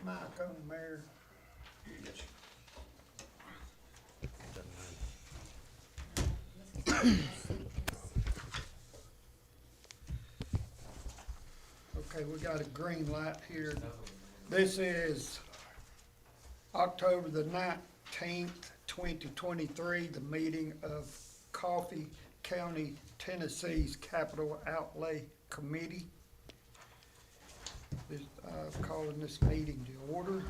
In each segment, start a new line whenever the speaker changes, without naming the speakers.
mic on, Mayor. Okay, we got a green light here. This is October the 19th, 2023, the meeting of Coffee County, Tennessee's Capital Outlay Committee. Calling this meeting to order.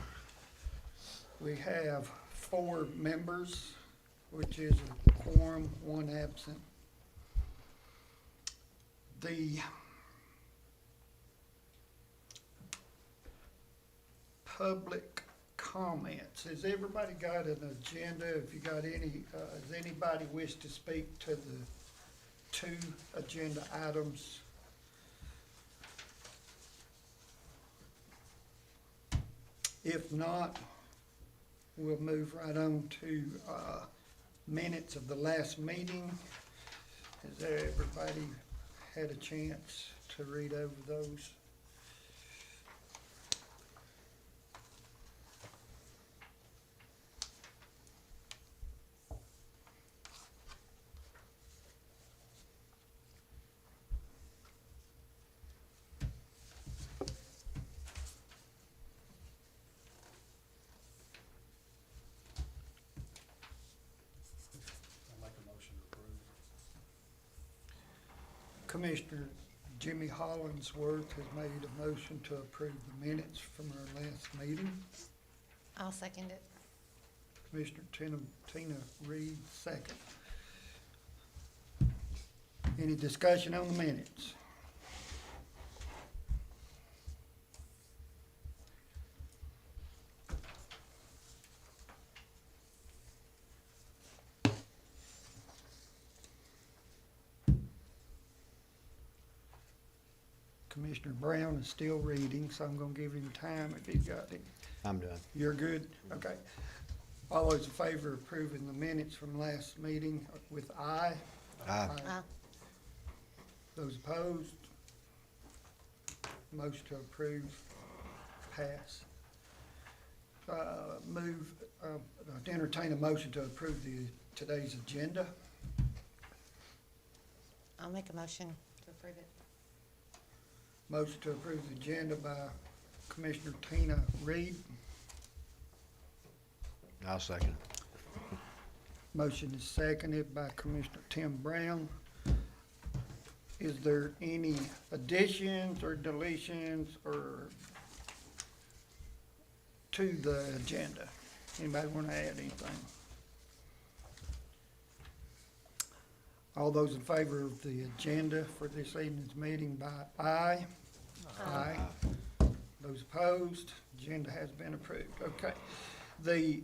We have 4 members, which is a quorum, 1 absent. The public comments. Has everybody got an agenda? If you got any, does anybody wish to speak to the 2 agenda items? If not, we'll move right on to minutes of the last meeting. Has everybody had a chance to read over those? Commissioner Jimmy Hollingsworth has made a motion to approve the minutes from our last meeting.
I'll second it.
Commissioner Tina Reed, second. Any discussion on the minutes? Commissioner Brown is still reading, so I'm gonna give him time if he's got it.
I'm done.
You're good? Okay. All those in favor of approving the minutes from last meeting with aye?
Aye.
Those opposed? Motion to approve, pass. To entertain a motion to approve today's agenda.
I'll make a motion to approve it.
Motion to approve the agenda by Commissioner Tina Reed.
I'll second.
Motion is seconded by Commissioner Tim Brown. Is there any additions or deletions or to the agenda? Anybody want to add anything? All those in favor of the agenda for this evening's meeting by aye? Aye. Those opposed? Agenda has been approved. Okay. The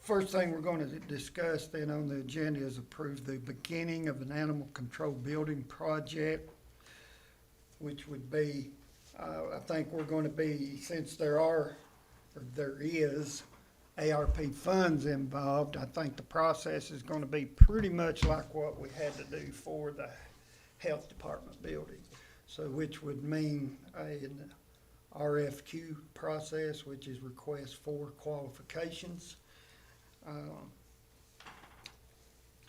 first thing we're going to discuss then on the agenda is approve the beginning of an animal control building project, which would be, I think we're going to be, since there is ARP funds involved, I think the process is going to be pretty much like what we had to do for the health department building. So which would mean an RFQ process, which is request for qualifications.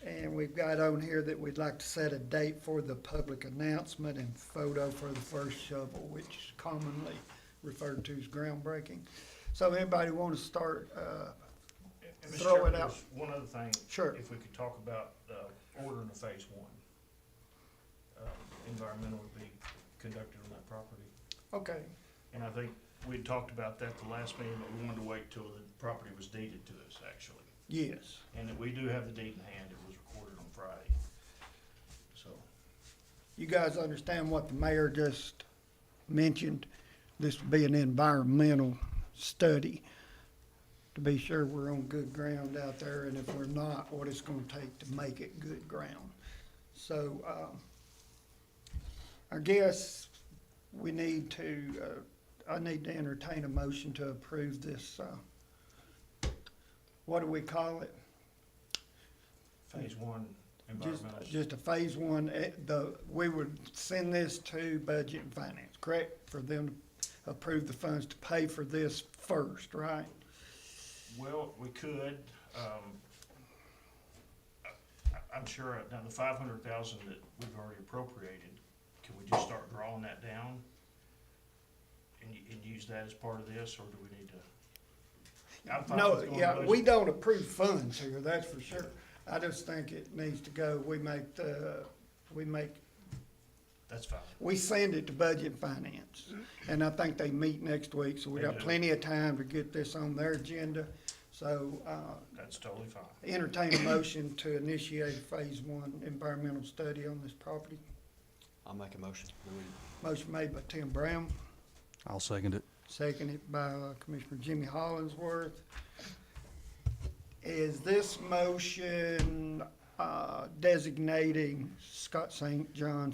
And we've got on here that we'd like to set a date for the public announcement and photo for the first shovel, which is commonly referred to as groundbreaking. So anybody want to start,
And Mr.
throw it
Chairman,
out?
there's one other thing.
Sure.
If we could talk about ordering a phase 1. Environmental would be conducted on that property.
Okay,
And I think we'd talked about that the last meeting, but we wanted to wait till the property was deeded to us, actually.
yes.
And that we do have the deed in hand. It was recorded on Friday. So,
You guys understand what the mayor just mentioned? This would be an environmental study to be sure we're on good ground out there, and if we're not, what it's gonna take to make it good ground. So, I guess we need to, I need to entertain a motion to approve this, what do we call it?
phase 1 environmental.
Just a phase 1, we would send this to Budget and Finance, correct? For them to approve the funds to pay for this first, right?
Well, we could, I'm sure, now the 500,000 that we've already appropriated, can we just start drawing that down? And use that as part of this, or do we need to? I'm fine
No,
with going
yeah,
budget.
we don't approve funds here, that's for sure. I just think it needs to go,
That's fine.
we send it to Budget and Finance. And I think they meet next week, so we
They
got
do.
plenty of time to get this on their agenda. So,
That's totally fine.
entertain a motion to initiate a phase one environmental study on this property.
I'll make a motion.
Motion made by Tim Brown,
I'll second it.
seconded by Commissioner Jimmy Hollingsworth. Is this motion designating Scott St. John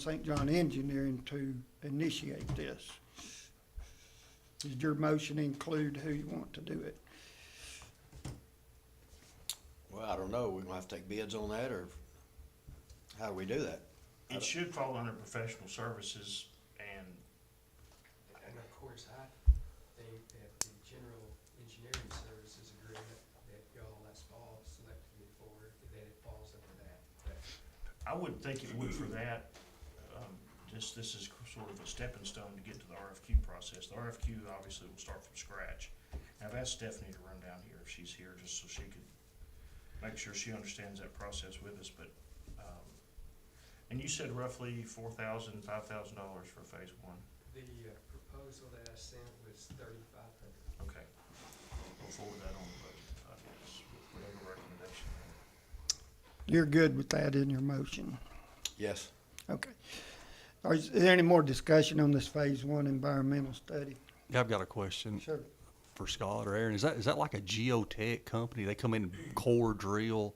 Engineering to initiate this? Does your motion include who you want to do it?
Well, I don't know. We gonna have to take bids on that, or how do we do that?
It should fall under professional services, and
And of course, I think that the general engineering services agreement that y'all last fall selected me for, that it falls under that. But
I would think it would for that. This is sort of a stepping stone to get to the RFQ process. The RFQ obviously will start from scratch. And I've asked Stephanie to run down here if she's here, just so she could make sure she understands that process with us, but, and you said roughly $4,000, $5,000 for phase one.
the proposal that I sent was 3,500.
Okay. We'll forward that on the budget, I guess, whatever recommendation.
You're good with that in your motion?
Yes.
Okay. Is there any more discussion on this phase one environmental study?
Yeah, I've got a question
Sure.
for Scott or Aaron. Is that like a geotech company? They come in and core drill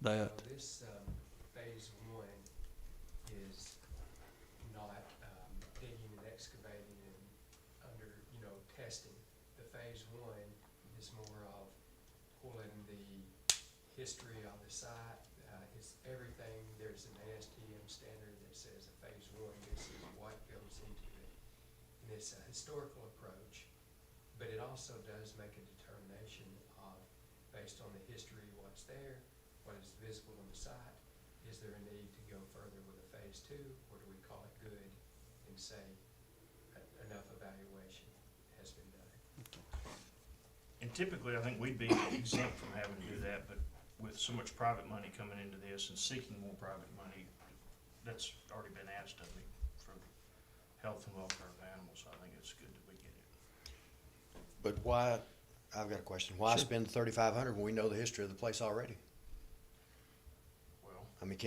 that?
So this phase one is not digging and excavating and under, testing. The phase one is more of pulling the history of the site. It's everything. There's an ASTM standard that says a phase one, this is what goes into it. And it's a historical approach, but it also does make a determination of, based on the history, what's there, what is visible on the site, is there a need to go further with a phase two, or do we call it good and say enough evaluation has been done?
And typically, I think we'd be exempt from having to do that, but with so much private money coming into this and seeking more private money, that's already been asked of me for the health and welfare of animals. I think it's good that we get it.
But why, I've got a question. Why
Sure.
spend 3,500 when we know the history of the place already?
Well,
I mean,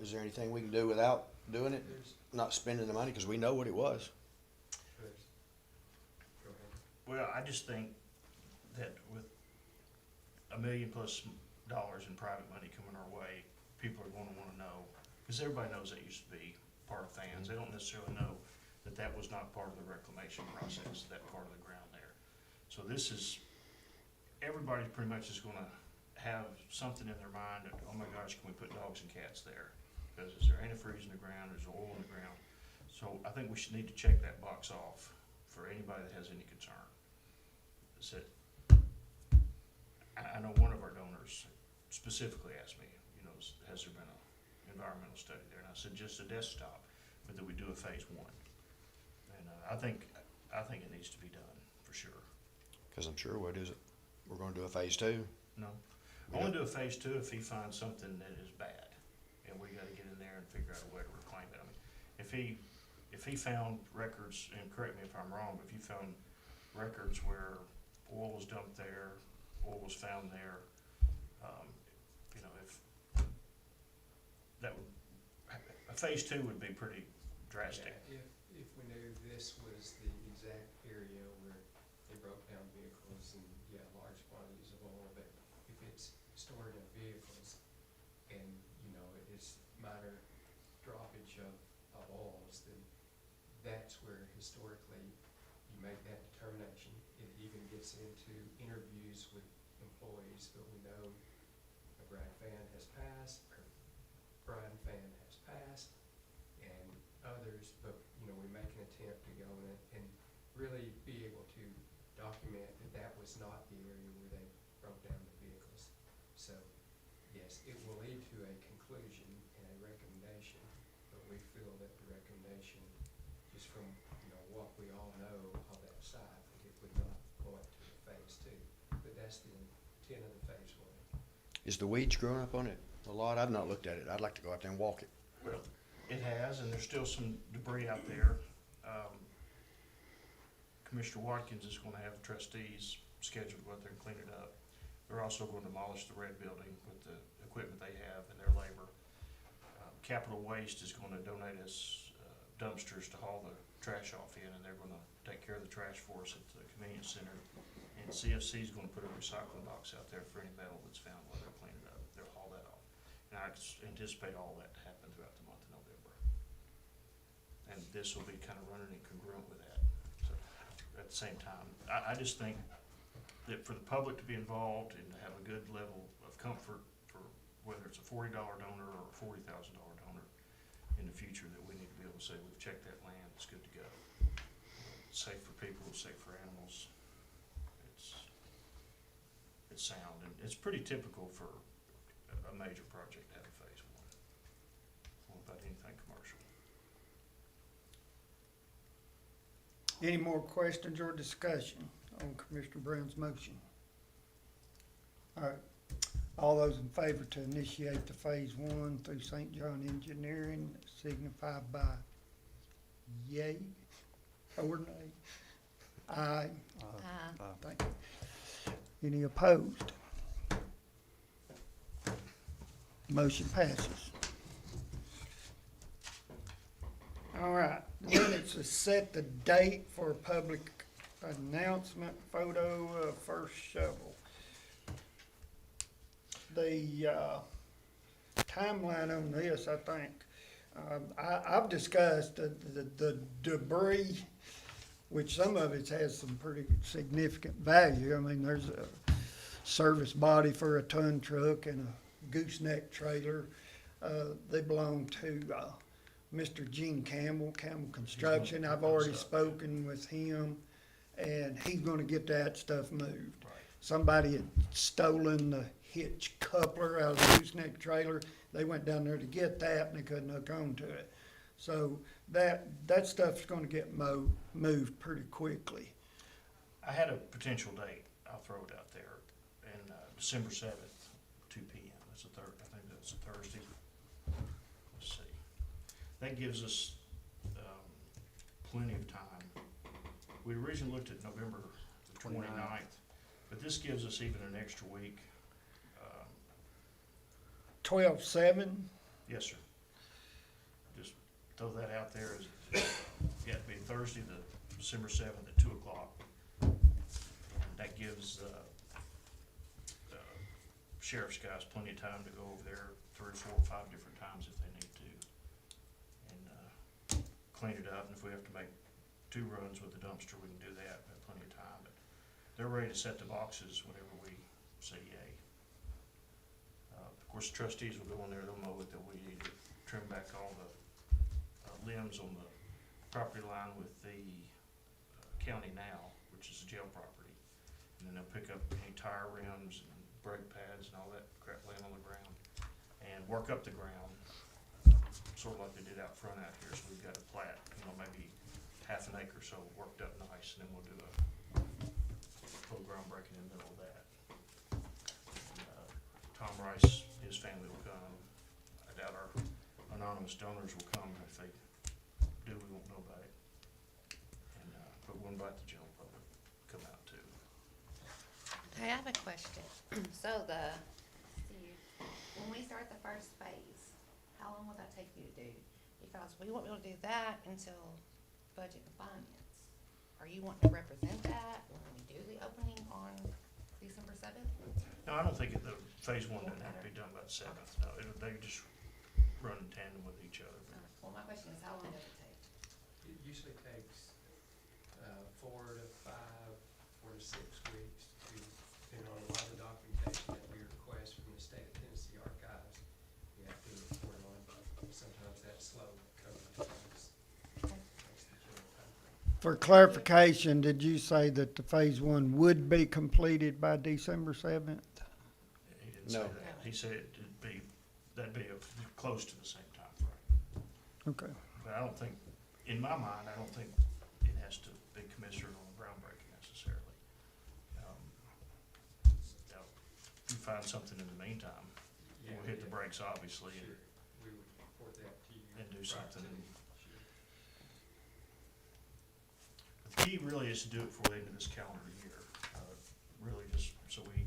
is there anything we can do without doing it?
There's,
Not spending the money, because we know what it was.
go ahead.
well, I just think that with $1 million+ in private money coming our way, people are gonna wanna know, because everybody knows that used to be part of fans. They don't necessarily know that that was not part of the reclamation process, that part of the ground there. So this is, everybody pretty much is gonna have something in their mind that, oh my gosh, can we put dogs and cats there? Because is there antifreeze in the ground, is there oil in the ground? So I think we should need to check that box off for anybody that has any concern. Is that, I know one of our donors specifically asked me, has there been an environmental study there? And I said, just a desktop, but that we do a phase one. And I think it needs to be done, for sure.
Because I'm sure, what is it? We're gonna do a phase two?
No,
We
only
don't-
do a phase two if he finds something that is bad, and we gotta get in there and figure out a way to reclaim it. I mean, if he found records, and correct me if I'm wrong, but if you found records where oil was dumped there, oil was found there, if that would, a phase two would be pretty drastic.
Yeah, if we knew this was the exact area where they broke down vehicles and, large quantities of oil, but if it's stored in vehicles and, it's minor droppage of oils, then that's where historically you make that determination. It even gets into interviews with employees, but we know a Brad fan has passed, or Brian fan has passed, and others, but, we make an attempt to go in and really be able to document that that was not the area where they broke down the vehicles. So, yes, it will lead to a conclusion and a recommendation, but we feel that the recommendation, just from, what we all know of that site, that it would not go up to a phase two. But that's the intent of the phase one.
Is the weeds growing up on it a lot? I've not looked at it. I'd like to go out there and walk it.
Well, it has, and there's still some debris out there. Commissioner Watkins is gonna have trustees scheduled to go out there and clean it up. They're also gonna demolish the red building with the equipment they have and their labor. Capital Waste is gonna donate us dumpsters to haul the trash off in, and they're gonna take care of the trash for us at the convenience center. And CFC is gonna put a recycling box out there for any metal that's found while they're cleaning it up. They'll haul that off. And I anticipate all that to happen throughout the month of November. And this will be kind of running in congruent with that. So, at the same time, I just think that for the public to be involved and to have a good level of comfort for whether it's a $40 donor or a $40,000 donor in the future, that we need to be able to say, we've checked that land, it's good to go. It's safe for people, it's safe for animals. It's sound, and it's pretty typical for a major project to have a phase one. What about anything commercial?
Any more questions or discussion on Commissioner Brown's motion? All right, all those in favor to initiate the phase one through St. John Engineering signify by yay or nay. Aye. Thank you. Any opposed? Motion passes. All right, then it's to set the date for a public announcement, photo of first shovel. The timeline on this, I think, I've discussed the debris, which some of it has some pretty significant value. I mean, there's a service body for a ton truck and a gooseneck trailer. They belong to Mr. Gene Campbell, Campbell Construction. I've already spoken with him, and he's gonna get that stuff moved.
Right.
Somebody had stolen the hitch coupler out of the gooseneck trailer. They went down there to get that, and they couldn't hook on to it. So that stuff's gonna get moved pretty quickly.
I had a potential date, I'll throw it out there, and December 7th, 2 p.m. That's I think that's a Thursday. Let's see. That gives us plenty of time. We originally looked at November the 29th, but this gives us even an extra week.
12/7,
Yes, sir. Just throw that out there as, yeah, it'd be Thursday, December 7th at 2 o'clock. That gives sheriff's guys plenty of time to go over there 3 or 4 or 5 different times if they need to. And clean it up, and if we have to make 2 runs with the dumpster, we can do that. We have plenty of time. But they're ready to set the boxes whenever we say yay. Of course, the trustees will go in there, they'll mow it, they'll weed eat it, trim back all the limbs on the property line with the county now, which is the jail property. And then they'll pick up any tire rims and brake pads and all that crap laying on the ground and work up the ground, sort of like they did out front out here. So we've got a plat, maybe half an acre or so worked up nice, and then we'll do a full groundbreaking in the middle of that. And, Tom Rice, his family will come. I doubt our anonymous donors will come. If they do, we won't know about it. And, but we'll invite the general public to come out too.
Hey, I have a question. So when we start the first phase, how long will that take you to do? Because we won't be able to do that until budget and finance. Are you wanting to represent that when we do the opening on December 7th?
No, I don't think the phase one doesn't have to be done by the 7th. No, they just run in tandem with each other.
Well, my question is, how long does it take?
It usually takes 4 to 5, 4 to 6 weeks, depending on a lot of the documentation that we request from the state of Tennessee archives. We have to report on, sometimes that's slow, cover times. That's the general timeframe.
For clarification, did you say that the phase one would be completed by December 7th?
He didn't say
No.
that. He said that'd be close to the same time frame.
Okay.
But I don't think, in my mind, I don't think it has to be commensurate on groundbreaking necessarily. Now, if you find something in the meantime,
Yeah,
we'll hit the
yeah.
brakes obviously
Sure, we would report that to you.
and do
prior
something.
to. Sure.
The key really is to do it before the end of this calendar year, really just so we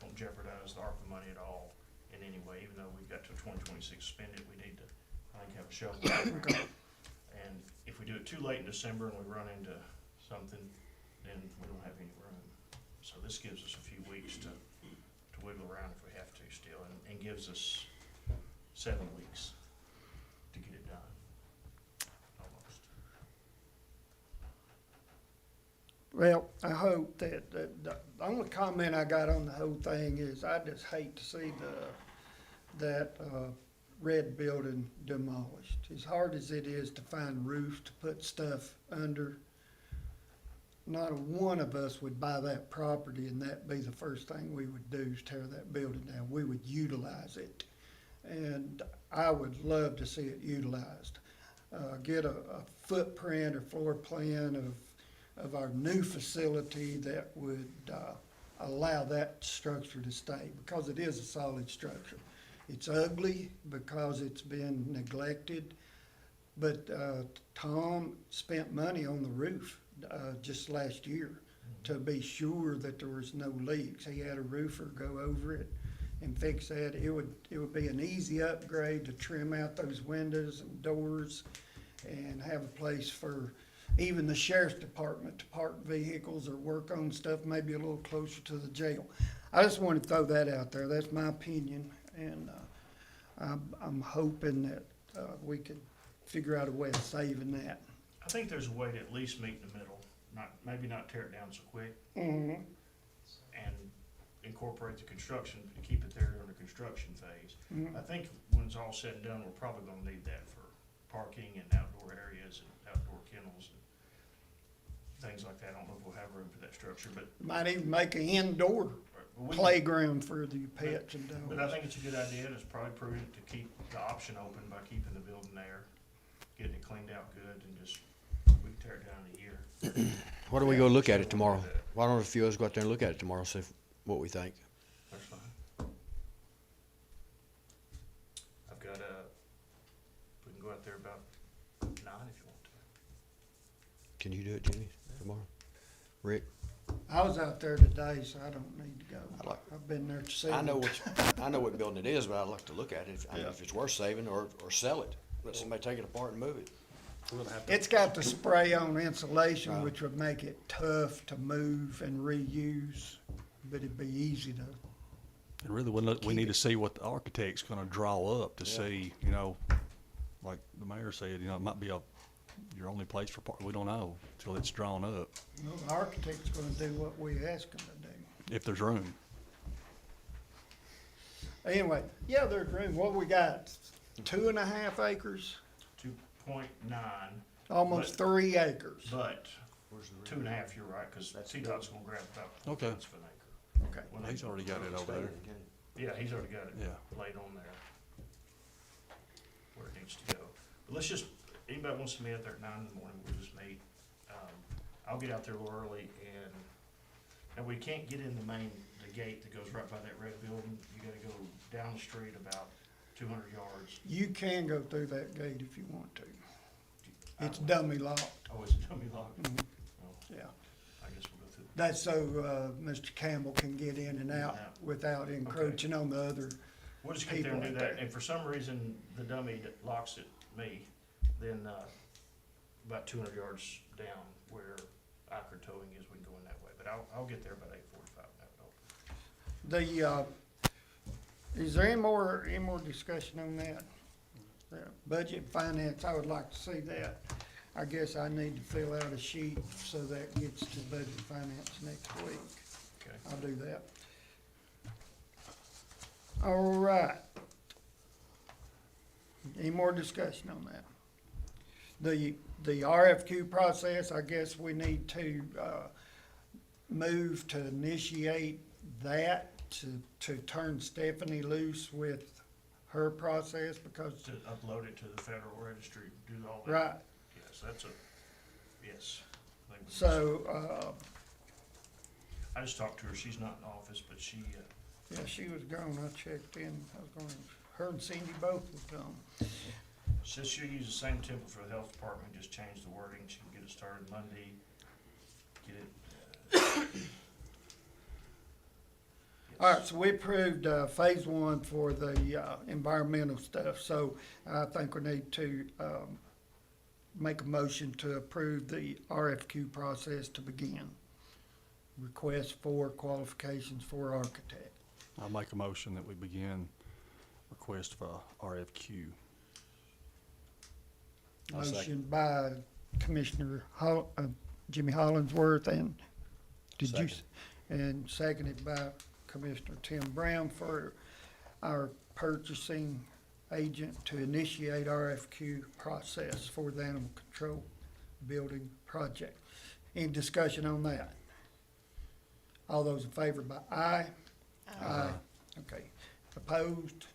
don't jeopardize the ARPA money at all in any way, even though we've got till 2026 to spend it, we need to, I think, have a shovel. And if we do it too late in December and we run into something, then we don't have any room. So this gives us a few weeks to wiggle around if we have to still, and gives us 7 weeks to get it done, almost.
Well, I hope that, the only comment I got on the whole thing is I just hate to see that red building demolished. As hard as it is to find roofs to put stuff under, not a one of us would buy that property and that'd be the first thing we would do is tear that building down. We would utilize it. And I would love to see it utilized. Get a footprint or floor plan of our new facility that would allow that structure to stay, because it is a solid structure. It's ugly because it's been neglected, but Tom spent money on the roof just last year to be sure that there was no leaks. He had a roofer go over it and fix that. It would be an easy upgrade to trim out those windows and doors and have a place for even the sheriff's department to park vehicles or work on stuff maybe a little closer to the jail. I just want to throw that out there. That's my opinion, and I'm hoping that we could figure out a way of saving that.
I think there's a way to at least meet in the middle, maybe not tear it down so quick,
Mm-hmm.
and incorporate the construction, to keep it there during the construction phase.
Mhm.
I think when it's all said and done, we're probably gonna need that for parking and outdoor areas and outdoor kennels and things like that. I don't know if we'll have room for that structure, but
Might even make an indoor
we,
playground for the pets and dogs.
but I think it's a good idea, and it's probably prudent to keep the option open by keeping the building there, getting it cleaned out good, and just, we can tear it down in a year.
Why don't we go look at it tomorrow? Why don't a few of us go out there and look at it tomorrow, see what we think?
That's fine. I've got we can go out there about 9 if you want to.
Can you do it, Jimmy, tomorrow? Rick?
I was out there today, so I don't need to go.
I'd like-
I've been there to see.
I know what building it is, but I'd like to look at it, I mean, if it's worth saving, or sell it. Let somebody take it apart and move it.
It's got the spray-on insulation,
Right.
which would make it tough to move and reuse, but it'd be easy to.
And really, we need to see what the architect's gonna draw up to
Yeah.
see, like the mayor said, it might be your only place for we don't know till it's drawn up,
Well, the architect's gonna do what we ask him to do.
if there's room.
Anyway, yeah, there's room. What we got? 2.5 acres,
2.9,
almost
But-
3 acres.
but 2.5, you're right, because T-Dot's gonna grab about
Okay.
4 of an acre.
Okay.
When
He's
they-
already got it over there.
Yeah, he's already got it
Yeah.
laid on there, where it needs to go. But let's just, anybody wants to meet out there at 9 in the morning, we'll just meet. I'll get out there a little early, and we can't get in the gate that goes right by that red building. You gotta go down the street about 200 yards.
You can go through that gate if you want to. It's
I-
dummy locked.
Oh, it's a dummy lock?
Mhm.
Well,
Yeah.
I guess we'll go through.
That's so Mr. Campbell can get in and out
Yeah.
without encroaching on the other.
We'll just get there and do
people out
that,
there.
and for some reason, the dummy that locks at me, then, about 200 yards down where Iker towing is, we can go in that way, but I'll get there about 8:45, that would open.
Is there any more discussion on that? Budget finance, I would like to see that. I guess I need to fill out a sheet so that gets to budget finance next week.
Okay.
I'll do that. All right. Any more discussion on that? the RFQ process, I guess we need to, move to initiate that, to turn Stephanie loose with her process, because,
To upload it to the federal registry, do all that.
right,
Yes, that's a, yes. I think we
so,
I just talked to her, she's not in office, but she,
yeah, she was gone, I checked in, I was going, her and Cindy both was gone.
says she'll use the same template for the health department, just change the wording, she can get it started Monday, get it.
All right, so we approved, phase one for the, environmental stuff, so I think we need to, make a motion to approve the RFQ process to begin. Request for qualifications for architect.
I'll make a motion that we begin request for RFQ.
I'll second.
Motion by Commissioner Jimmy Hollingsworth, and did you?
Second.
And seconded by Commissioner Tim Brown for our purchasing agent to initiate RFQ process for the animal control building project. Any discussion on that? All those in favor by aye? Aye. Okay. Opposed?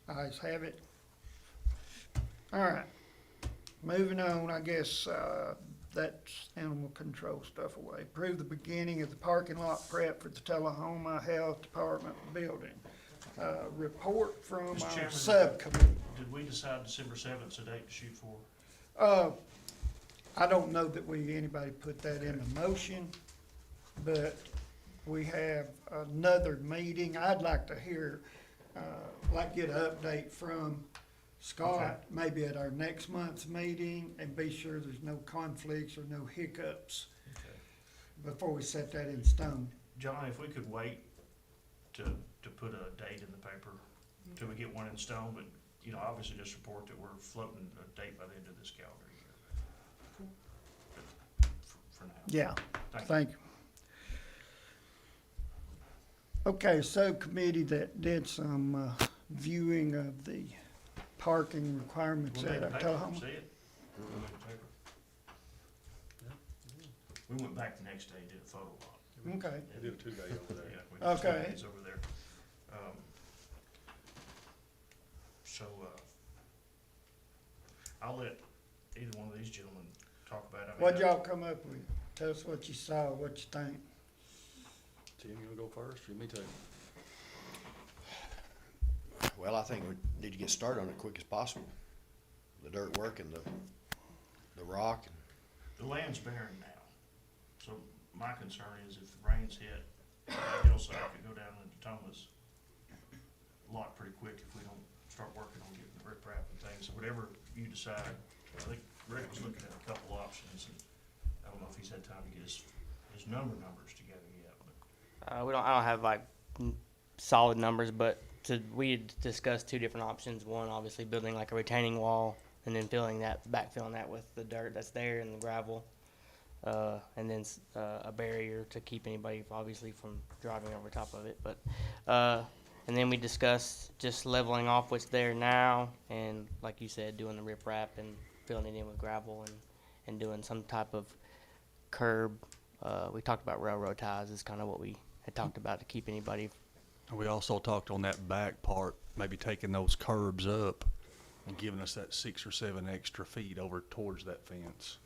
Ayes have it. All right. Moving on, I guess, that's animal control stuff away. Approve the beginning of the parking lot prep for the Tullahoma Health Department building. Report from
Mr.
our
Chairman.
subcommittee.
Did we decide December 7th 's a date to shoot for?
I don't know that anybody put that in the motion, but we have another meeting. I'd like to hear, get an update from Scott,
Okay.
maybe at our next month's meeting, and be sure there's no conflicts or no hiccups before we set that in stone.
John, if we could wait to put a date in the paper till we get one in stone, but, you know, obviously just report that we're floating a date by the end of this calendar year. For now.
Yeah,
Thank you.
thank you. Okay, subcommittee that did some viewing of the parking requirements
We made
at
the paper,
Tullahoma.
see it? We made the paper. We went back the next day, did a photo op.
Okay,
We did a 2-day over there.
Yeah, we did 2
Okay.
days over there. So, I'll let either one of these gentlemen talk about it. I mean,
what'd y'all come up with? Tell us what you saw, what you think.
Tim, you wanna go first, or me too?
Well, I think we need to get started on it quick as possible. The dirt work and the rock.
The land's barren now, so my concern is if the rains hit, the hillside could go down into Thomas lot pretty quick if we don't start working on getting the riprap and things. So whatever you decide, I think Rick was looking at a couple options, and I don't know if he's had time to get his numbers together yet, but
I don't have like solid numbers, but we had discussed 2 different options. One, obviously building like a retaining wall, and then backfilling that with the dirt that's there and the gravel, and then a barrier to keep anybody obviously from driving over top of it. But and then we discussed just leveling off what's there now, and like you said, doing the riprap and filling it in with gravel, and doing some type of curb. We talked about railroad ties is kind of what we had talked about to keep anybody.
And we also talked on that back part, maybe taking those curbs up and giving us that 6 or 7 extra feet over towards that fence.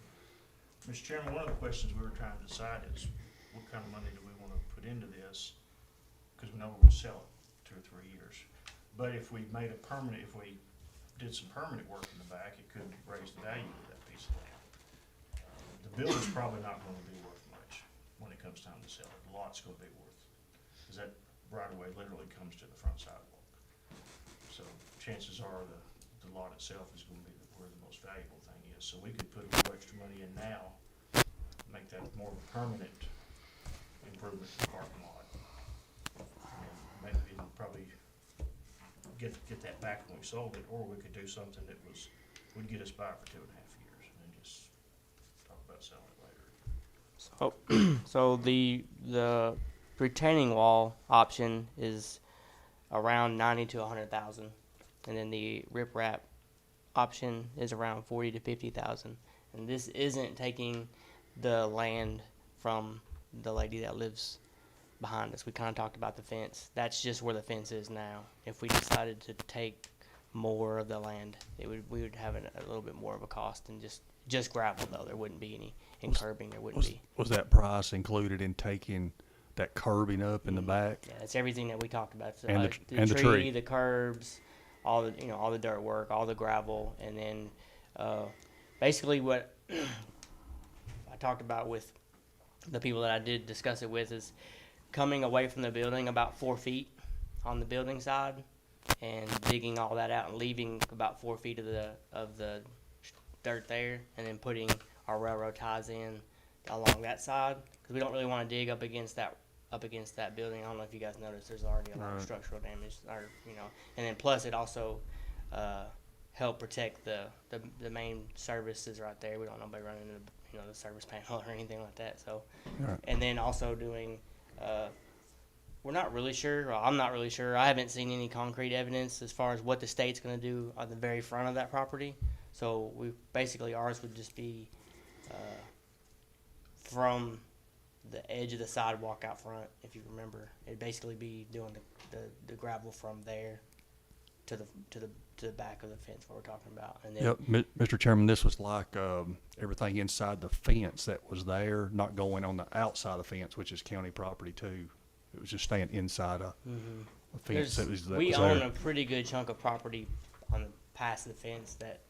Mr. Chairman, one of the questions we were trying to decide is what kind of money do we want to put into this? Because we know we're going to sell it 2 or 3 years. But if we made if we did some permanent work in the back, it could raise the value of that piece of land. The building's probably not going to be worth much when it comes time to sell it. The lot's going to be worth, because that right of way literally comes to the front sidewalk. So chances are the lot itself is going to be where the most valuable thing is. So we could put a little extra money in now, make that more of a permanent improvement to the parking lot. And maybe probably get that back when we sold it, or we could do something that would get us by for 2.5 years, and then just talk about selling it later.
So the retaining wall option is around 90 to 100,000, and then the riprap option is around 40 to 50,000, And this isn't taking the land from the lady that lives behind us. We kind of talked about the fence. That's just where the fence is now. If we decided to take more of the land, we would have a little bit more of a cost than just gravel though. There wouldn't be any, and curbing there wouldn't be.
Was that price included in taking that curbing up in the back?
Yeah, it's everything that we talked about. So
And the
like
tr- and the tree.
the curbs, all the all the dirt work, all the gravel, and then basically what I talked about with the people that I did discuss it with is coming away from the building about 4 feet on the building side, and digging all that out and leaving about 4 feet of the dirt there, and then putting our railroad ties in along that side, because we don't really want to dig up against that building. I don't know if you guys noticed, there's already a lot of
Right.
structural damage, or and then plus it also help protect the main services right there. We don't want nobody running into the service panel or anything like that. So,
Right.
and then also doing. We're not really sure. Well, I'm not really sure. I haven't seen any concrete evidence as far as what the state's going to do on the very front of that property. So we basically ours would just be from the edge of the sidewalk out front. If you remember, it'd basically be doing the gravel from there to the back of the fence what we're talking about. And then
Yep, Mr. Chairman, this was like everything inside the fence that was there, not going on the outside of the fence, which is county property too. It was just staying inside a fence that was
we
there.
own a pretty good chunk of property on the past the fence that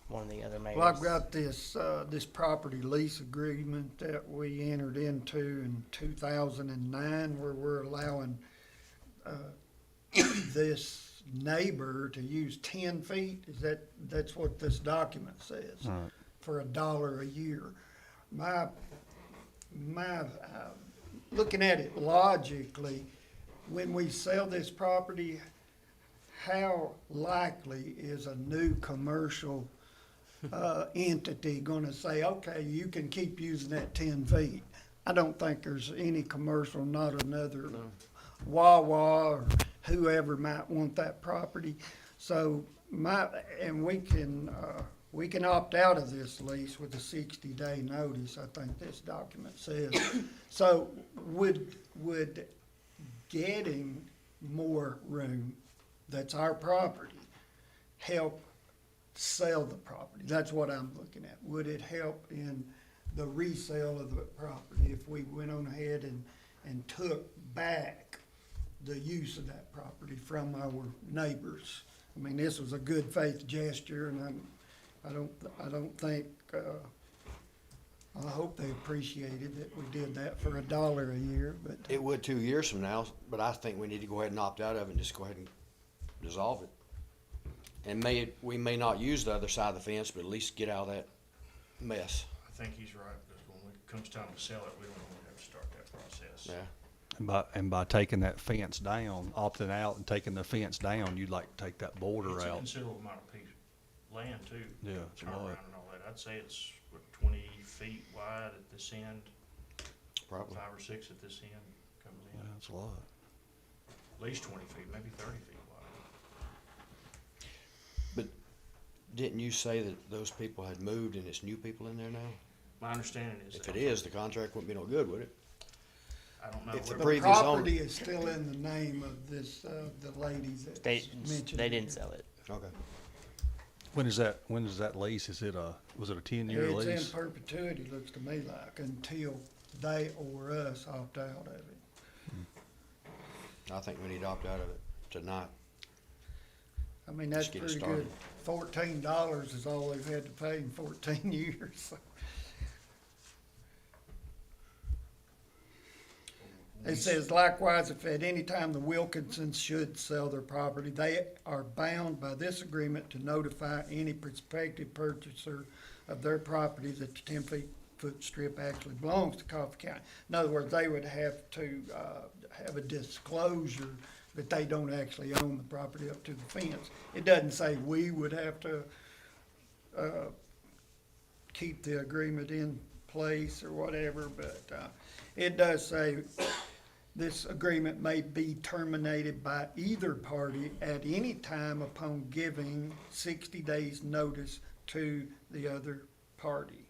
one of the other mayors.
Well, I've got this property lease agreement that we entered into in 2009, where we're allowing this neighbor to use 10 feet. That's what this document says,
Right.
for $1 a year. My looking at it logically, when we sell this property, how likely is a new commercial entity gonna say, okay, you can keep using that 10 feet? I don't think there's any commercial, not another Wawa or whoever might want that property. So we can opt out of this lease with a 60-day notice, I think this document says. So would getting more room, that's our property, help sell the property? That's what I'm looking at. Would it help in the resale of the property if we went on ahead and took back the use of that property from our neighbors? I mean, this was a good faith gesture, and I don't think, I hope they appreciated that we did that for $1 a year, but.
It would 2 years from now, but I think we need to go ahead and opt out of it and just go ahead and dissolve it. And we may not use the other side of the fence, but at least get out of that mess.
I think he's right, because when it comes time to sell it, we don't want to have to start that process.
Yeah.
And by taking that fence down, opting out and taking the fence down, you'd like to take that border
It's a
out.
considerable amount of piece, land too.
Yeah, it's a
Turn
lot.
around and all that. I'd say it's, 20 feet wide at this end,
Probably.
5 or 6 at this end comes
Yeah,
in.
that's a lot.
At least 20 feet, maybe 30 feet wide.
But didn't you say that those people had moved and it's new people in there now?
My understanding is.
If it is, the contract wouldn't be no good, would it?
I don't know.
if the
where-
The
previous owner-
property is still in the name of this, the lady that's
They
mentioned.
didn't sell it.
Okay.
When is that lease? Was it a 10-year
It's in
lease?
perpetuity, looks to me like, until they or us opt out of it.
I think we need to opt out of it tonight.
I mean, that's
Just get it
pretty
started.
good. $14 is all they've had to pay in 14 years. So. It says likewise, if at any time the Wilkinsons should sell their property, they are bound by this agreement to notify any prospective purchaser of their property that the 10-foot strip actually belongs to Coffee County. In other words, they would have to have a disclosure that they don't actually own the property up to the fence. It doesn't say we would have to keep the agreement in place or whatever, but it does say this agreement may be terminated by either party at any time upon giving 60 days notice to the other party.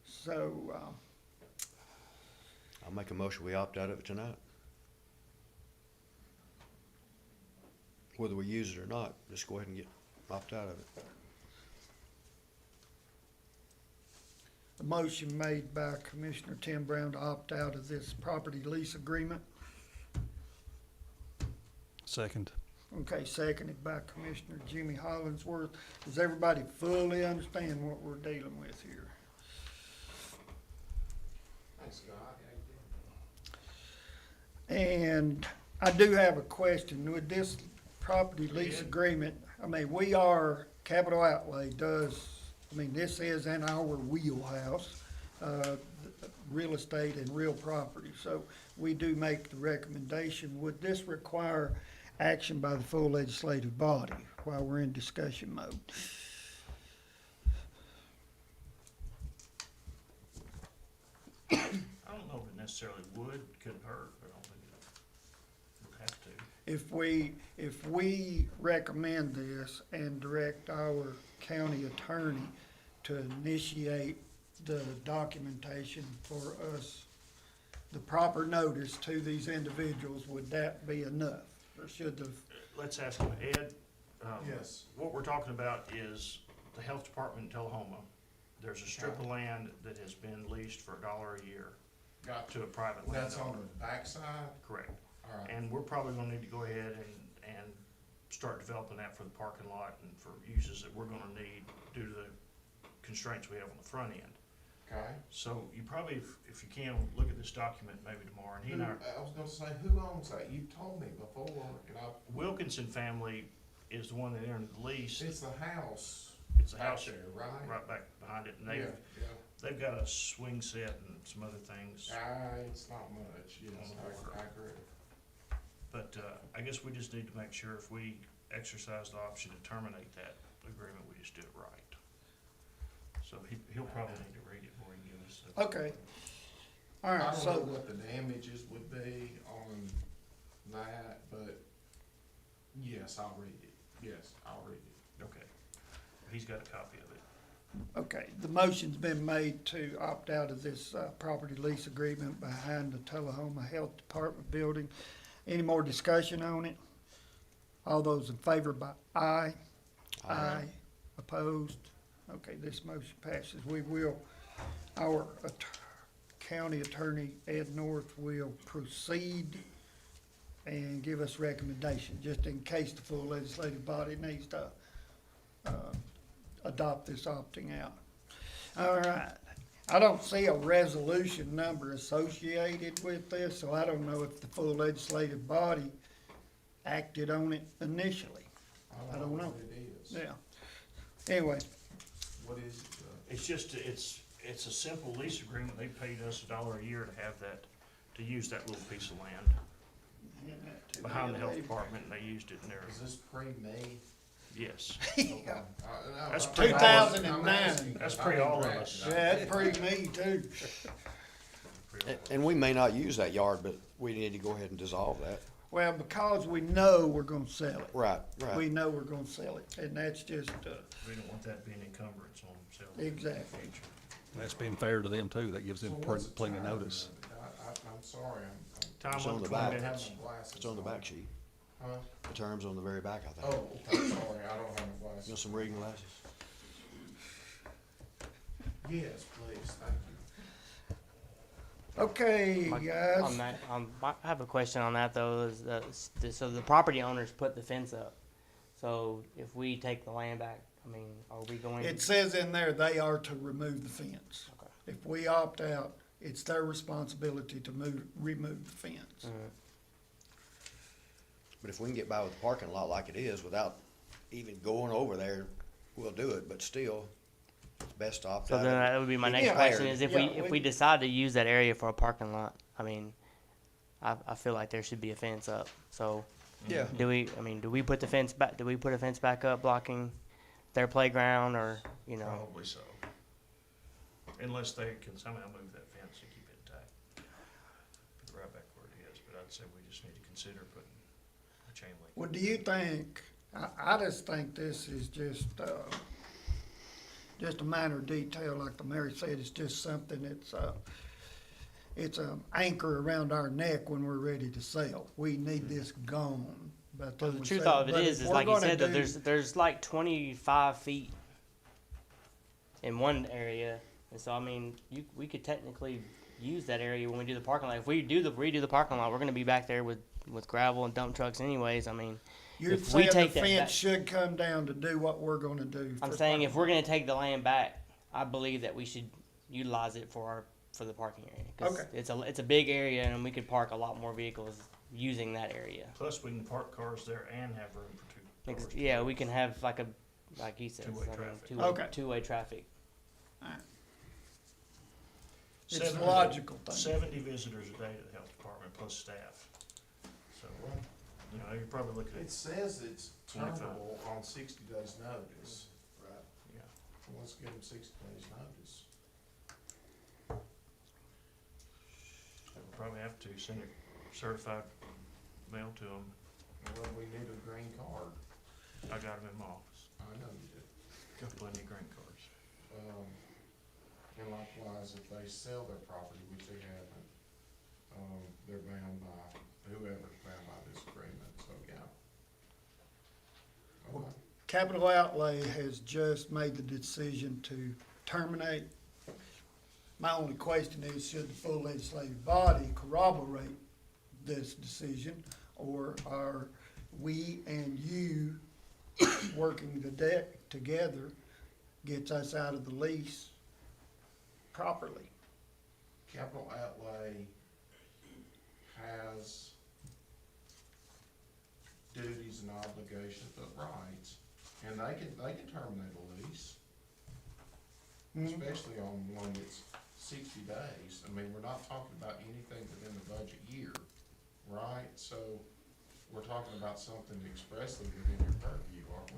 So,
I'll make a motion, we opt out of it tonight. Whether we use it or not, just go ahead and opt out of it.
a motion made by Commissioner Tim Brown to opt out of this property lease agreement.
Second.
Okay, seconded by Commissioner Jimmy Hollingsworth. Does everybody fully understand what we're dealing with here?
Thanks, Scott.
And I do have a question. With this property lease agreement, I mean, we are, Capital Outlay does, I mean, this is in our wheelhouse, real estate and real property. So we do make the recommendation. Would this require action by the full legislative body while we're in discussion mode?
I don't know if it necessarily would, couldn't hurt, but I don't think it would have to.
If we recommend this and direct our county attorney to initiate the documentation for us, the proper notice to these individuals, would that be enough? Or should the,
Let's ask him, Ed.
Yes.
What we're talking about is the health department in Tullahoma. There's a strip of land that has been leased for $1 a year
Got
to a private
That's on
landowner.
the backside?
Correct.
All right.
And we're probably gonna need to go ahead and start developing that for the parking lot and for uses that we're gonna need due to the constraints we have on the front end.
Okay.
So you probably, if you can, look at this document maybe tomorrow, and he and
I was gonna say, who owns that? You told me before, and
Wilkinson family is the one that entered the lease.
it's the house
It's a
back
house
there, right?
right back behind it, and
Yeah,
they've got a swing set and some other things.
yeah. It's not much, yes, I agree.
But, I guess we just need to make sure if we exercise the option to terminate that agreement, we just do it right. So he'll probably need to read it before he gives us.
okay. All
I
right,
don't know
so,
what the damages would be on that, but yes, I'll read it. Yes, I'll read it.
Okay. He's got a copy of it.
okay, the motion's been made to opt out of this, property lease agreement behind the Tullahoma Health Department building. Any more discussion on it? All those in favor by aye? Aye. Opposed? Okay, this motion passes. We will, our county attorney, Ed North, will proceed and give us recommendations, just in case the full legislative body needs to, adopt this opting out. All right. I don't see a resolution number associated with this, so I don't know if the full legislative body acted on it initially. I don't know.
What it is.
Yeah. Anyway,
What is it?
It's just, it's a simple lease agreement. They paid us $1 a year to have that, to use that little piece of land behind the health department, and they used it in there.
Is this pre-me?
Yes.
yeah,
That's
I'm
pre-
asking
2009.
That's
because I
pre
didn't
all of
draft
us.
it.
that's pretty me too.
And we may not use that yard, but we need to go ahead and dissolve that.
Well, because we know we're gonna sell it.
Right,
We
right.
know we're gonna sell it, and that's just,
We don't want that being encumbrance on sale.
exactly.
That's being fair to them too. That gives them
So what's the
plenty of
time
notice.
of it? I'm sorry,
Time
It's on
limit
the
20
back.
I'm
minutes.
having my glasses.
It's on the back sheet.
Huh?
The term's on the very back, I think.
Oh, okay, sorry, I don't have my
You
glasses.
want some reading glasses?
Yes, please, thank you.
Okay,
On
guys,
that, I have a question on that though, is that, so the property owners put the fence up. So if we take the land back, I mean, are we going?
it says in there they are to remove the fence.
Okay.
If we opt out, it's their responsibility to remove the fence.
Mhm.
But if we can get by with the parking lot like it is without even going over there, we'll do it, but still, it's best to opt
So
out
then
of it.
that would be my
Be
next question
prepared.
is if
Yeah,
we
we-
decide to use that area for a parking lot, I mean, I feel like there should be a fence up. So
Yeah.
do we put the fence back, do we put a fence back up blocking their playground or, you know?
Probably so. Unless they can somehow move that fence and keep it intact. Put it right back where it is, but I'd say we just need to consider putting a chain link.
What do you think? I just think this is just, just a minor detail, like the mayor said, it's just something it's an anchor around our neck when we're ready to sell. We need this gone. by
Well,
time
the
we
truth
sell
of it
But
is
if we're
like you
gonna
said, that
do-
there's like 25 feet in one area, and so I mean, we could technically use that area when we do the parking lot. If we redo the parking lot, we're gonna be back there with gravel and dump trucks anyways. I mean,
You're
if we
saying the
take that
fence
back-
should come down to do what we're gonna do.
I'm
for
saying if
parking
we're gonna take the land back, I believe that we should utilize it for the parking area. 'Cause
Okay.
it's a big area, and we could park a lot more vehicles using that area.
Plus, we can park cars there and have room for two cars.
Yeah, we can have like he said,
Two-way traffic.
Okay.
two-way traffic.
It's a
70
logical thing.
70 visitors a day to the health department plus staff. So, you know, you're probably looking
It
at,
says it's
25.
turnable on 60 days notice. Right.
yeah.
Well, let's give them 60 days notice.
We'll probably have to send a certified mail to them.
Well, we need a green card.
I got them in my office.
I know you did.
Got plenty of green cards.
And likewise, if they sell their property, which they haven't, they're bound by, whoever's bound by this agreement, so, yeah. Okay.
Capital Outlay has just made the decision to terminate. My only question is, should the full legislative body corroborate this decision, or are we and you working the deck together gets us out of the lease properly?
Capital Outlay has duties and obligations, but rights, and they can terminate a lease, especially on one that's 60 days. I mean, we're not talking about anything within the budget year, right? So we're talking about something expressly within your purview, aren't we?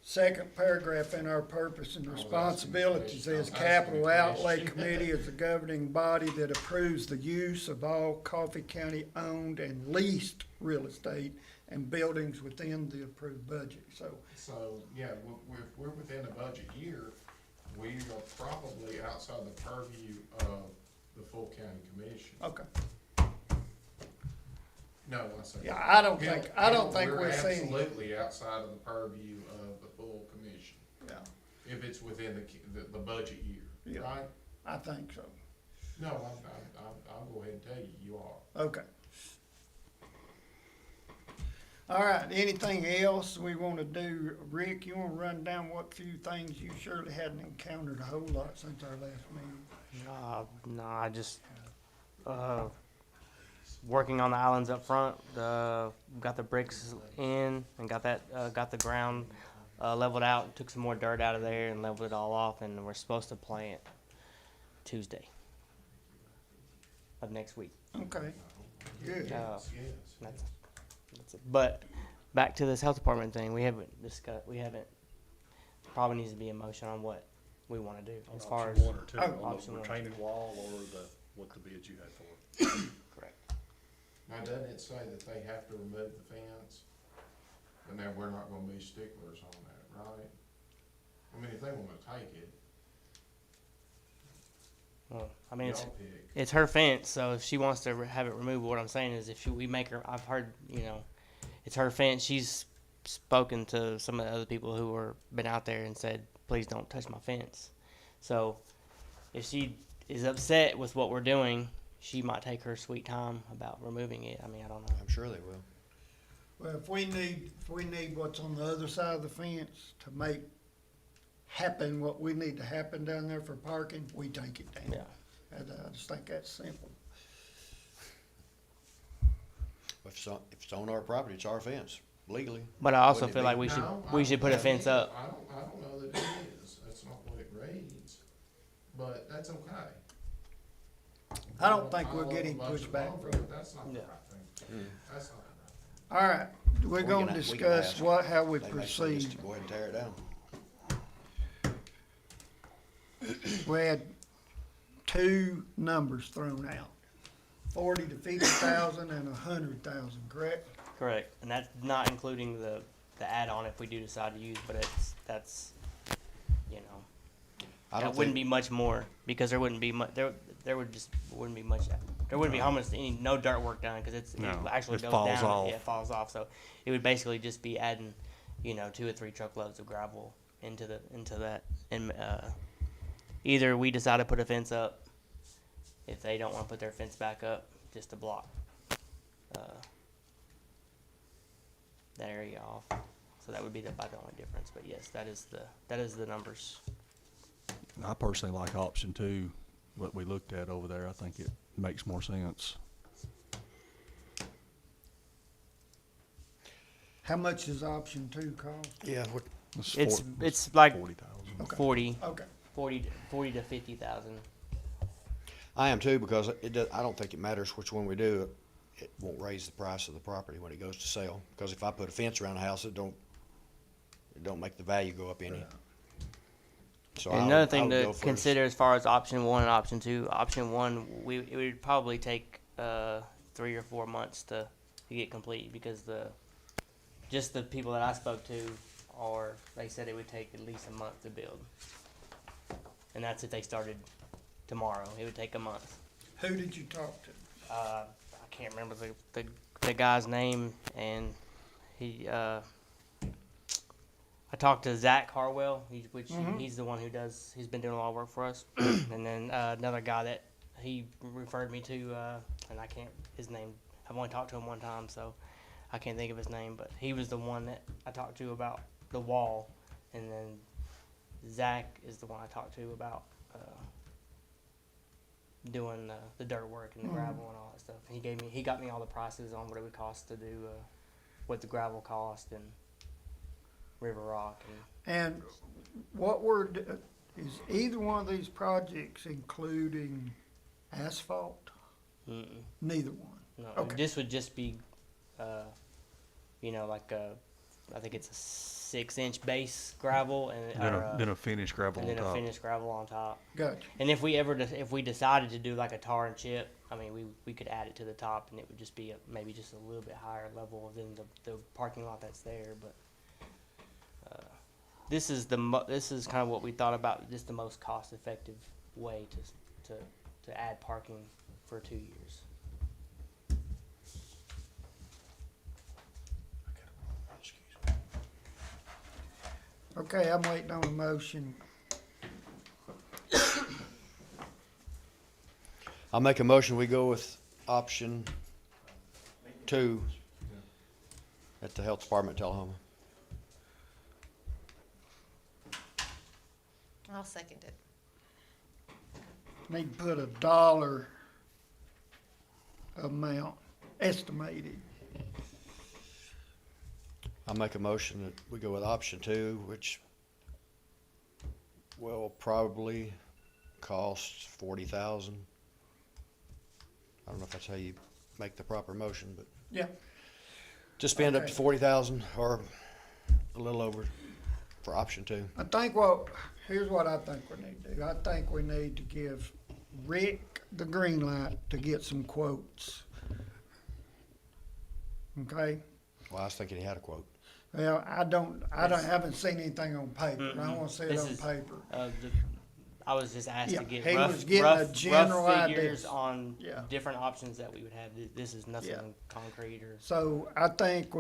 Second paragraph in our purpose and responsibilities says Capital Outlay Committee is the governing body that approves the use of all Coffee County owned and leased real estate and buildings within the approved budget, so.
So, yeah, if we're within a budget year, we are probably outside the purview of the full county commission.
Okay.
No, I said.
Yeah, I don't think we're
We're
seeing,
absolutely outside of the purview of the full commission,
yeah,
if it's within the budget year,
Yeah.
right?
I think so.
No, I'll go ahead and tell you, you are.
Okay. All right, anything else we wanna do? Rick, you wanna run down what few things you surely hadn't encountered a whole lot since our last meeting?
I just working on the islands up front. Got the bricks in and got the ground leveled out. Took some more dirt out of there and leveled it all off. And we're supposed to plant Tuesday of next week.
Okay, good.
Yes.
That's it. But back to this health department thing. We haven't discussed. Probably needs to be a motion on what we want to do as far as
Option 1 or 2,
Oh.
on
Option
the
one.
retaining wall or what the bids you had for it.
correct.
Now, doesn't it say that they have to remove the fence? And now we're not gonna be sticklers on that, right? I mean, if they wanna take it,
Well, I mean,
y'all pick.
it's her fence, so if she wants to have it removed, what I'm saying is we make her, I've heard, it's her fence. She's spoken to some of the other people who were been out there and said, please don't touch my fence. So if she is upset with what we're doing, she might take her sweet time about removing it. I mean, I don't know.
I'm sure they will.
Well, if we need what's on the other side of the fence to make happen what we need to happen down there for parking, we take it down.
Yeah.
And I just think that's simple.
If it's on our property, it's our fence, legally.
But I also
Wouldn't it
feel
be?
like we should put a fence up.
I don't know that it is, that's not what it reads, but that's okay.
I don't think we're
I'll
getting
vote
pushed back
for
from
it,
it.
That's not the
Yeah.
right thing, that's not the right thing.
All right, we're
We
gonna
can
discuss
ask.
how we
They may say just
proceed.
go ahead and tear it down.
We had two numbers thrown out, 40 to 50,000 and 100,000, correct?
Correct. And that's not including the the add-on if we do decide to use, but that's, you know,
I
that
don't
wouldn't
think,
be much more, because there wouldn't be much, there wouldn't be much, there wouldn't be almost no dirt work done, cause it
No,
actually
it
goes
falls
down.
off.
Yeah, it falls off, so it would basically just be adding, you know, 2 or 3 truckloads of gravel into that, and, either we decide to put a fence up, if they don't wanna put their fence back up, just to block, that area off. So that would be about the only difference, but yes, that is the numbers.
I personally like option 2, what we looked at over there. I think it makes more sense.
How much does option 2 cost?
yeah,
It's like
40,000.
Okay.
40
Okay.
to 50,000.
I am too, because I don't think it matters which one we do. It won't raise the price of the property when it goes to sale, because if I put a fence around the house, it don't make the value go up any. So
And
I
another
would
thing
go
to
for
consider as far as option 1 and option 2. Option 1, it would probably take 3 or 4 months to get complete, because just the people that I spoke to they said it would take at least a month to build, and that's if they started tomorrow. It would take a month.
Who did you talk to?
I can't remember the guy's name, and he I talked to Zach Harwell, he's the one he's been doing a lot of work for us. And then another guy that he referred me to, and his name, I've only talked to him one time, so I can't think of his name, but he was the one that I talked to about the wall. And then Zach is the one I talked to about doing the dirt work and the gravel and all that stuff. And he got me all the prices on what it would cost to do, what the gravel cost and River Rock.
And what is either one of these projects including asphalt?
Mm-mm.
Neither one.
No,
Okay.
this would just be, you know, like I think it's a 6-inch base gravel and
Then a finished gravel
and
on
then a
top.
finished gravel on top.
Gotcha.
And if we decided to do like a tar and chip, I mean, we could add it to the top, and it would just be maybe just a little bit higher level than the parking lot that's there. But this is kind of what we thought about, just the most cost effective way to add parking for 2 years.
Okay, I'm waiting on a motion.
I'll make a motion, we go with option 2 at the health department, Tullahoma.
I'll second it.
Need to put a dollar amount estimated.
I'll make a motion that we go with option 2, which will probably cost 40,000. I don't know if that's how you make the proper motion, but
Yeah.
just spend up to
Okay.
40,000 or a little over for option 2.
I think here's what I think we need to do. I think we need to give Rick the green light to get some quotes. Okay?
Well, I was thinking he had a quote.
Well, I haven't seen anything on paper. I want to see it
This
on
is-
paper.
I was just asked
Yeah,
to get
he was getting a general
rough figures
ideas.
on
Yeah.
different options that we would have. This is nothing
Yeah.
concrete or.
So I think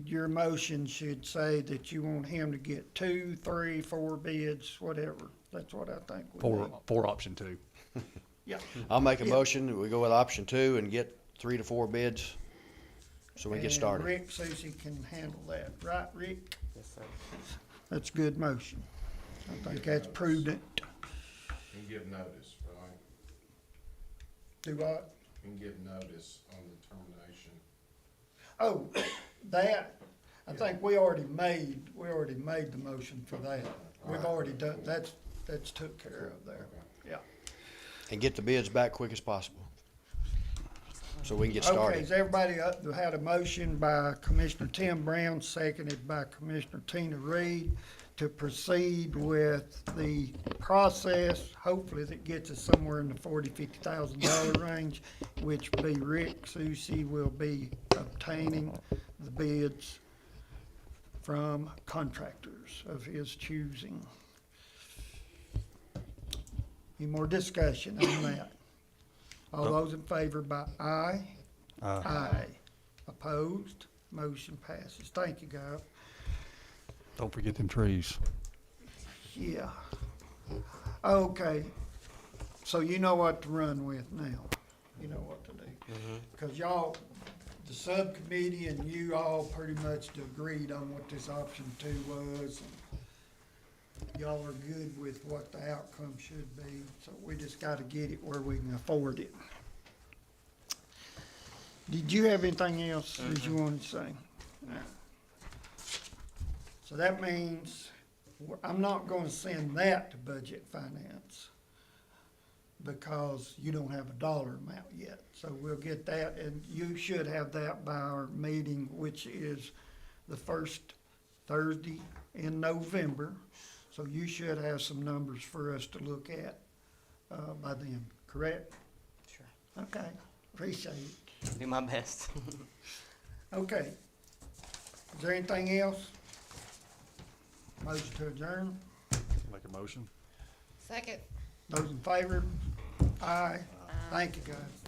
your motion should say that you want him to get 2, 3, 4 bids, whatever. That's what I think we need.
For option 2.
Yeah.
I'll make a
Yeah.
motion that we go with option 2 and get 3 to 4 bids so we get
And
started.
Rick, Susie can handle that, right, Rick?
Yes, sir.
That's a good motion. I think that's prudent.
And give notice, right?
Do what?
And give notice on the termination.
Oh, that, I think we already made the motion for that. We've already done, that's took care of there. Yeah.
And get the bids back quick as possible so we can get
Okay,
started.
has everybody had a motion by Commissioner Tim Brown, seconded by Commissioner Tina Reed, to proceed with the process, hopefully that gets us somewhere in the $40,000-$50,000 range, which will be Rick Susie will be obtaining the bids from contractors of his choosing. Any more discussion on that? All those in favor by aye? Aye. Opposed? Motion passes. Thank you, guys.
Don't forget them trees.
Yeah. Okay. So you know what to run with now. You know what to do. Because y'all, the subcommittee and you all pretty much agreed on what this option 2 was. Y'all are good with what the outcome should be, so we just gotta get it where we can afford it. Did you have anything else that you wanted to say? No. So that means I'm not gonna send that to budget finance because you don't have a dollar amount yet. So we'll get that, and you should have that by our meeting, which is the first Thursday in November. So you should have some numbers for us to look at by then, correct?
Sure.
Okay, appreciate it.
Do my best.
Okay. Is there anything else? Motion to adjourn.
Make a motion.
Second.
Those in favor? Aye. Thank you, guys.